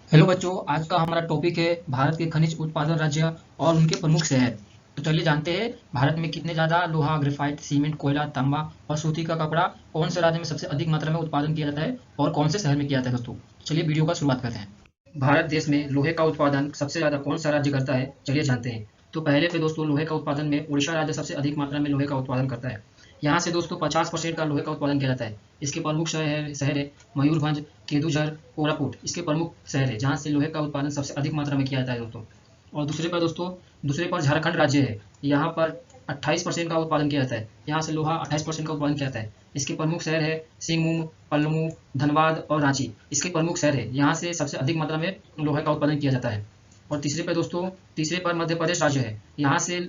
Hello बच्चों, आज का हमारा टॉपिक है भारत के खनिज उत्पादन राज्य और उनके प्रमुख शहर। तो चलिए जानते हैं भारत में कितने ज़्यादा लोहा, ग्रेफाइट, सीमेंट, कोयला, तांबा और सूती का कपड़ा कौन से राज्य में सबसे अधिक मात्रा में उत्पादन किया जाता है और कौन से शहर में किया जाता है दोस्तों। चलिए वीडियो का शुरुआत करते हैं। भारत देश में लोहे का उत्पादन सबसे ज़्यादा कौन सा राज्य करता है, चलिए जानते हैं। तो पहले पे दोस्तों लोहे का उत्पादन में उड़ीसा राज्य सबसे अधिक मात्रा में लोहे का उत्पादन करता है। यहाँ से दोस्तों 50% का लोहे का उत्पादन किया जाता है। इसके प्रमुख शहर है मयूरभंज, केदुझर, कोरापुट इसके प्रमुख शहर है जहाँ से लोहे का उत्पादन सबसे अधिक मात्रा में किया जाता है दोस्तों। और दूसरे पर झारखंड राज्य है। यहाँ पर 28% का उत्पादन किया जाता है। यहाँ से लोहा 28% का उत्पादन किया जाता है। इसके प्रमुख शहर है सिंगमुम, पल्लमू, धनबाद और रांची इसके प्रमुख शहर है। यहाँ से सबसे अधिक मात्रा में लोहे का उत्पादन किया जाता है। और तीसरे पर मध्य प्रदेश राज्य है। यहाँ से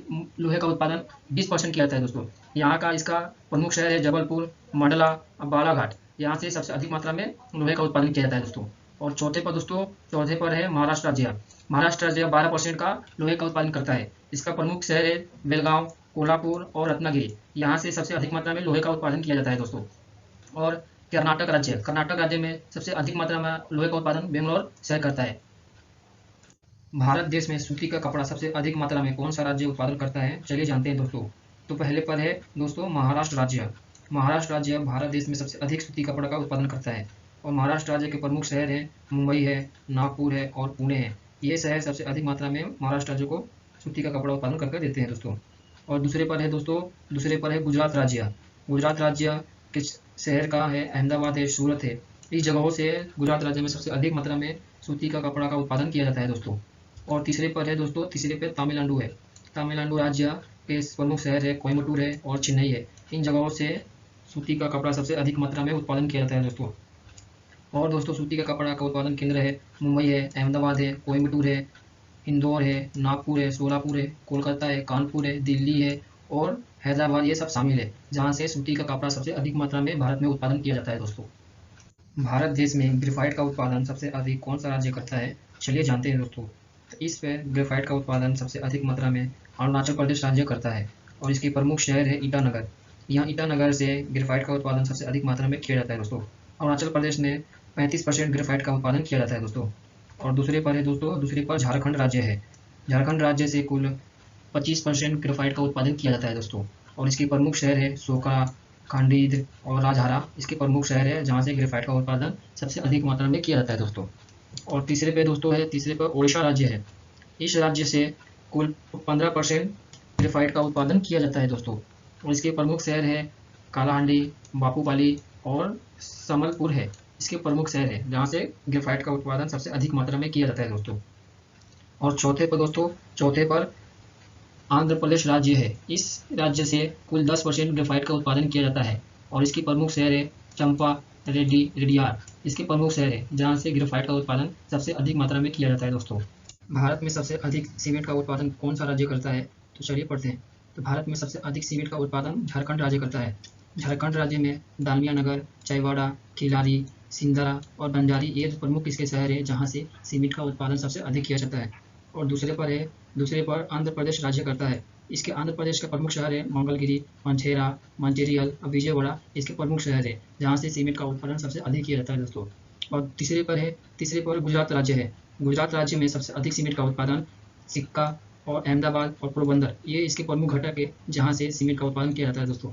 लोहे का उत्पादन 20% किया जाता है दोस्तों। यहाँ का इसका प्रमुख शहर है जबलपुर, मंडला, बालाघाट। यहाँ से सबसे अधिक मात्रा में लोहे का उत्पादन किया जाता है दोस्तों। और चौथे पर है महाराष्ट्र राज्य। महाराष्ट्र राज्य 12% का लोहे का उत्पादन करता है। इसका प्रमुख शहर है बेलगांव, कोल्हापुर और रत्नागिरी। यहाँ से सबसे अधिक मात्रा में लोहे का उत्पादन किया जाता है दोस्तों। और कर्नाटक राज्य में सबसे अधिक मात्रा में लोहे का उत्पादन बेंगलोर शहर करता है। भारत देश में सूती का कपड़ा सबसे अधिक मात्रा में कौन सा राज्य उत्पादन करता है, चलिए जानते हैं दोस्तों। तो पहले पर है दोस्तों महाराष्ट्र राज्य। महाराष्ट्र राज्य भारत देश में सबसे अधिक सूती कपड़ा का उत्पादन करता है। और महाराष्ट्र राज्य के प्रमुख शहर हैं मुंबई है, नागपुर है और पुणे है। ये शहर सबसे अधिक मात्रा में महाराष्ट्र राज्य को सूती का कपड़ा उत्पादन करके देते हैं दोस्तों। और दूसरे पर है गुजरात राज्य। गुजरात राज्य के शहर का है अहमदाबाद है, सूरत है। इस जगहों से गुजरात राज्य में सबसे अधिक मात्रा में सूती का कपड़ा का उत्पादन किया जाता है दोस्तों। और तीसरे पे तमिलनाडु है। तमिलनाडु राज्य के प्रमुख शहर है कोयम्बटूर है और चेन्नई है। इन जगहों से सूती का कपड़ा सबसे अधिक मात्रा में उत्पादन किया जाता है दोस्तों। और दोस्तों सूती का कपड़ा का उत्पादन केंद्र है मुंबई है, अहमदाबाद है, कोयम्बटूर है, इंदौर है, नागपुर है, सोलापुर है, कोलकाता है, कानपुर है, दिल्ली है और हैदराबाद, ये सब शामिल है जहाँ से सूती का कपड़ा सबसे अधिक मात्रा में भारत में उत्पादन किया जाता है दोस्तों। भारत देश में ग्रेफाइट का उत्पादन सबसे अधिक कौन सा राज्य करता है, चलिए जानते हैं दोस्तों। तो इस पे ग्रेफाइट का उत्पादन सबसे अधिक मात्रा में अरुणाचल प्रदेश राज्य करता है। और इसके प्रमुख शहर है ईटानगर। यहाँ ईटानगर से ग्रेफाइट का उत्पादन सबसे अधिक मात्रा में किया जाता है दोस्तों। अरुणाचल प्रदेश में 35% ग्रेफाइट का उत्पादन किया जाता है दोस्तों। और दूसरे पर झारखंड राज्य है। झारखंड राज्य से कुल 25% ग्रेफाइट का उत्पादन किया जाता है दोस्तों। और इसके प्रमुख शहर है सोका, कांडीद और राजहारा इसके प्रमुख शहर है जहाँ से ग्रेफाइट का उत्पादन सबसे अधिक मात्रा में किया जाता है दोस्तों। और तीसरे पर उड़ीसा राज्य है। इस राज्य से कुल 15% ग्रेफाइट का उत्पादन किया जाता है दोस्तों। और इसके प्रमुख शहर है कालाहांडी, बापूपाली और समलपुर है। इसके प्रमुख शहर है जहाँ से ग्रेफाइट का उत्पादन सबसे अधिक मात्रा में किया जाता है दोस्तों। और चौथे पर आंध्र प्रदेश राज्य है। इस राज्य से कुल 10% ग्रेफाइट का उत्पादन किया जाता है। और इसकी प्रमुख शहर है चंपा रेड्डियार इसके प्रमुख शहर है जहाँ से ग्रेफाइट का उत्पादन सबसे अधिक मात्रा में किया जाता है दोस्तों। भारत में सबसे अधिक सीमेंट का उत्पादन कौन सा राज्य करता है, तो चलिए पढ़ते हैं। तो भारत में सबसे अधिक सीमेंट का उत्पादन झारखंड राज्य करता है। झारखंड राज्य में दालमिया नगर, चैवाड़ा, खिलारी, सिंदरा और बंजारी ये प्रमुख इसके शहर है जहाँ से सीमेंट का उत्पादन सबसे अधिक किया जाता है। और दूसरे पर आंध्र प्रदेश राज्य करता है। इसके आंध्र प्रदेश का प्रमुख शहर है मंगलगिरी, मंचेरा, मंचेरियल और विजयवाड़ा इसके प्रमुख शहर है जहाँ से सीमेंट का उत्पादन सबसे अधिक किया जाता है दोस्तों। और तीसरे पर गुजरात राज्य है। गुजरात राज्य में सबसे अधिक सीमेंट का उत्पादन सिक्का और अहमदाबाद और पोरबंदर ये इसके प्रमुख घटक है जहाँ से सीमेंट का उत्पादन किया जाता है दोस्तों।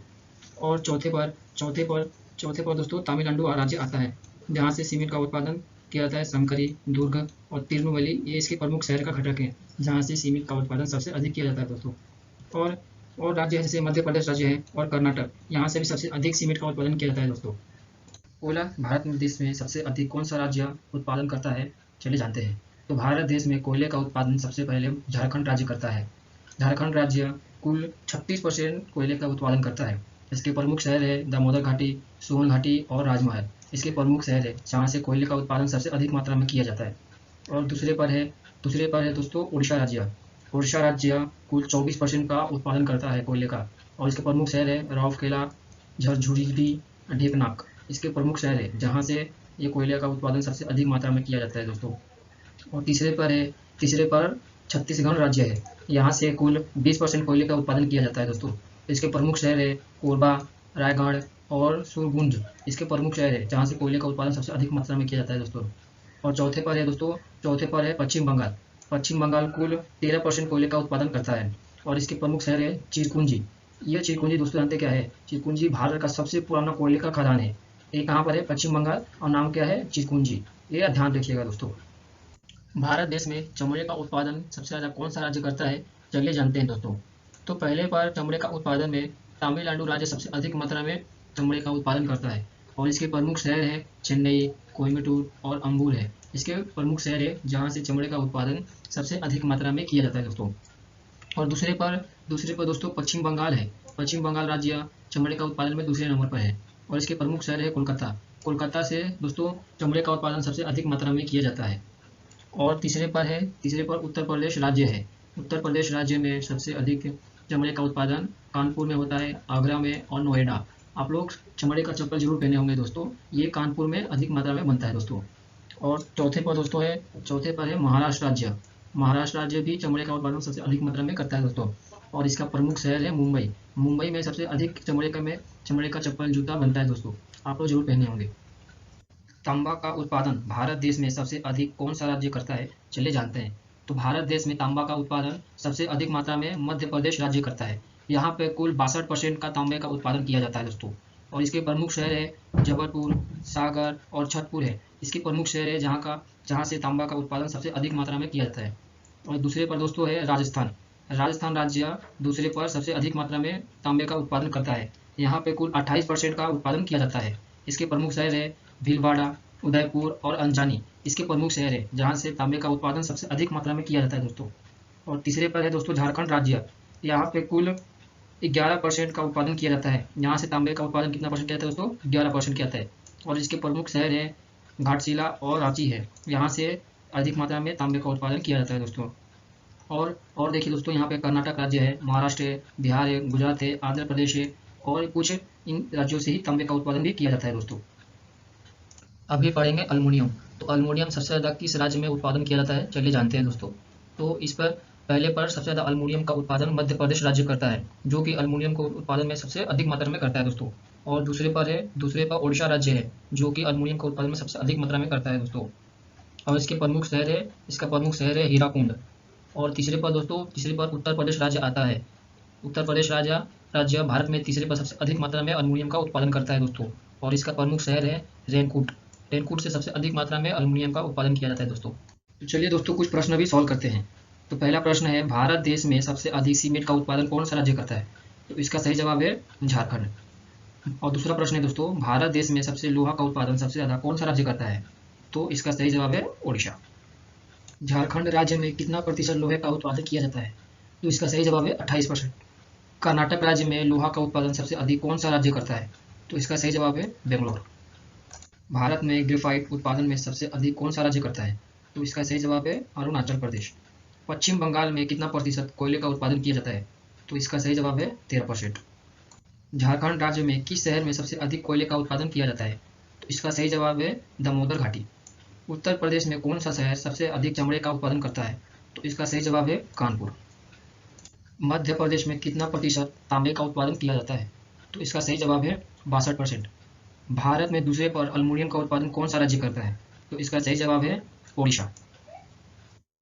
और चौथे पर दोस्तों तमिलनाडु राज्य आता है जहाँ से सीमेंट का उत्पादन किया जाता है संकरी, दुर्ग और तिरुनेलवेली ये इसके प्रमुख शहर का घटक है जहाँ से सीमेंट का उत्पादन सबसे अधिक किया जाता है दोस्तों। और राज्य जैसे मध्य प्रदेश राज्य है और कर्नाटक यहाँ से भी सबसे अधिक सीमेंट का उत्पादन किया जाता है दोस्तों। कोयला भारत देश में सबसे अधिक कौन सा राज्य उत्पादन करता है, चलिए जानते हैं। तो भारत देश में कोयले का उत्पादन सबसे पहले झारखंड राज्य करता है। झारखंड राज्य कुल 36% कोयले का उत्पादन करता है। इसके प्रमुख शहर है दामोदर घाटी, सोन घाटी और राजमहल इसके प्रमुख शहर है जहाँ से कोयले का उत्पादन सबसे अधिक मात्रा में किया जाता है। और दूसरे पर है दोस्तों उड़ीसा राज्य। उड़ीसा राज्य कुल 24% का उत्पादन करता है कोयले का। और इसके प्रमुख शहर है राउरकेला, झरझुरी, ढेकनाक इसके प्रमुख शहर है जहाँ से ये कोयले का उत्पादन सबसे अधिक मात्रा में किया जाता है दोस्तों। और तीसरे पर छत्तीसगढ़ राज्य है। यहाँ से कुल 20% कोयले का उत्पादन किया जाता है दोस्तों। इसके प्रमुख शहर है कोरबा, रायगढ़ और सुरगुंज इसके प्रमुख शहर है जहाँ से कोयले का उत्पादन सबसे अधिक मात्रा में किया जाता है दोस्तों। और चौथे पर है दोस्तों, चौथे पर है पश्चिम बंगाल। पश्चिम बंगाल कुल 13% कोयले का उत्पादन करता है और इसके प्रमुख शहर है चिरकुंजी। ये चिरकुंजी दोस्तों जानते क्या है? चिरकुंजी भारत का सबसे पुराना कोयले का खदान है। ये कहाँ पर है? पश्चिम बंगाल, और नाम क्या है? चिरकुंजी। ये ध्यान रखिएगा दोस्तों। भारत देश में चमड़े का उत्पादन सबसे ज़्यादा कौन सा राज्य करता है? चलिए जानते हैं दोस्तों। तो पहले पर चमड़े का उत्पादन में तमिलनाडु राज्य सबसे अधिक मात्रा में चमड़े का उत्पादन करता है और इसके प्रमुख शहर है चेन्नई, कोयम्बटूर और अंबुल है। इसके प्रमुख शहर है जहाँ से चमड़े का उत्पादन सबसे अधिक मात्रा में किया जाता है दोस्तों। और दूसरे पर दोस्तों पश्चिम बंगाल है। पश्चिम बंगाल राज्य चमड़े का उत्पादन में दूसरे नंबर पर है और इसके प्रमुख शहर है कोलकाता। कोलकाता से दोस्तों चमड़े का उत्पादन सबसे अधिक मात्रा में किया जाता है। और तीसरे पर उत्तर प्रदेश राज्य है। उत्तर प्रदेश राज्य में सबसे अधिक चमड़े का उत्पादन कानपुर में होता है, आगरा में और नोएडा। आप लोग चमड़े का चप्पल जरूर पहने होंगे दोस्तों, ये कानपुर में अधिक मात्रा में बनता है दोस्तों। और चौथे पर है महाराष्ट्र राज्य। महाराष्ट्र राज्य भी चमड़े का उत्पादन सबसे अधिक मात्रा में करता है दोस्तों और इसका प्रमुख शहर है मुंबई। मुंबई में सबसे अधिक चमड़े का चप्पल जूता बनता है दोस्तों, आप लोग जरूर पहने होंगे। तांबा का उत्पादन भारत देश में सबसे अधिक कौन सा राज्य करता है? चलिए जानते हैं। तो भारत देश में तांबा का उत्पादन सबसे अधिक मात्रा में मध्य प्रदेश राज्य करता है। यहाँ पे कुल 62% का तांबे का उत्पादन किया जाता है दोस्तों और इसके प्रमुख शहर है जबलपुर, सागर और छतरपुर है। इसके प्रमुख शहर है जहाँ से तांबा का उत्पादन सबसे अधिक मात्रा में किया जाता है। और दूसरे पर दोस्तों है राजस्थान। राजस्थान राज्य दूसरे पर सबसे अधिक मात्रा में तांबे का उत्पादन करता है। यहाँ पे कुल 28% का उत्पादन किया जाता है। इसके प्रमुख शहर है भीलवाड़ा, उदयपुर और अंजानी। इसके प्रमुख शहर है जहाँ से तांबे का उत्पादन सबसे अधिक मात्रा में किया जाता है दोस्तों। और तीसरे पर है दोस्तों झारखंड राज्य। यहाँ पे कुल 11% का उत्पादन किया जाता है। यहाँ से तांबे का उत्पादन कितना परसेंट किया जाता है दोस्तों? 11% किया जाता है। और इसके प्रमुख शहर है घाटशिला और रांची है। यहाँ से अधिक मात्रा में तांबे का उत्पादन किया जाता है दोस्तों। और देखिए दोस्तों, यहाँ पे कर्नाटक राज्य है, महाराष्ट्र है, बिहार है, गुजरात है, आंध्र प्रदेश है और कुछ इन राज्यों से ही तांबे का उत्पादन भी किया जाता है दोस्तों। अभी पढ़ेंगे अल्मोनियम। तो अल्मोनियम सबसे ज़्यादा किस राज्य में उत्पादन किया जाता है? चलिए जानते हैं दोस्तों। तो इस पर पहले पर सबसे ज़्यादा अल्मोनियम का उत्पादन मध्य प्रदेश राज्य करता है, जो कि अल्मोनियम को उत्पादन में सबसे अधिक मात्रा में करता है दोस्तों। और दूसरे पर ओडिशा राज्य है, जो कि अल्मोनियम का उत्पादन में सबसे अधिक मात्रा में करता है दोस्तों। और इसका प्रमुख शहर है हीराकुंड। और तीसरे पर उत्तर प्रदेश राज्य आता है। उत्तर प्रदेश राज्य भारत में तीसरे पर सबसे अधिक मात्रा में अल्मोनियम का उत्पादन करता है दोस्तों और इसका प्रमुख शहर है रेनकूट से सबसे अधिक मात्रा में अल्मोनियम का उत्पादन किया जाता है दोस्तों। तो चलिए दोस्तों कुछ प्रश्न भी सॉल्व करते हैं। तो पहला प्रश्न है भारत देश में सबसे अधिक सीमेंट का उत्पादन कौन सा राज्य करता है? तो इसका सही जवाब है झारखंड। और दूसरा प्रश्न है दोस्तों, भारत देश में सबसे लोहा का उत्पादन सबसे ज़्यादा कौन सा राज्य करता है? तो इसका सही जवाब है ओडिशा। झारखंड राज्य में कितना प्रतिशत लोहे का उत्पादन किया जाता है? तो इसका सही जवाब है 28%। कर्नाटक राज्य में लोहा का उत्पादन सबसे अधिक कौन सा राज्य करता है? तो इसका सही जवाब है बेंगलोर। भारत में ग्रेफाइट उत्पादन में सबसे अधिक कौन सा राज्य करता है? तो इसका सही जवाब है अरुणाचल प्रदेश। पश्चिम बंगाल में कितना प्रतिशत कोयले का उत्पादन किया जाता है? तो इसका सही जवाब है 13%। झारखंड राज्य में किस शहर में सबसे अधिक कोयले का उत्पादन किया जाता है? तो इसका सही जवाब है दामोदर घाटी। उत्तर प्रदेश में कौन सा शहर सबसे अधिक चमड़े का उत्पादन करता है? तो इसका सही जवाब है कानपुर। मध्य प्रदेश में कितना प्रतिशत तांबे का उत्पादन किया जाता है? तो इसका सही जवाब है 62%। भारत में दूसरे पर अल्मोनियम का उत्पादन कौन सा राज्य करता है? तो इसका सही जवाब है ओडिशा।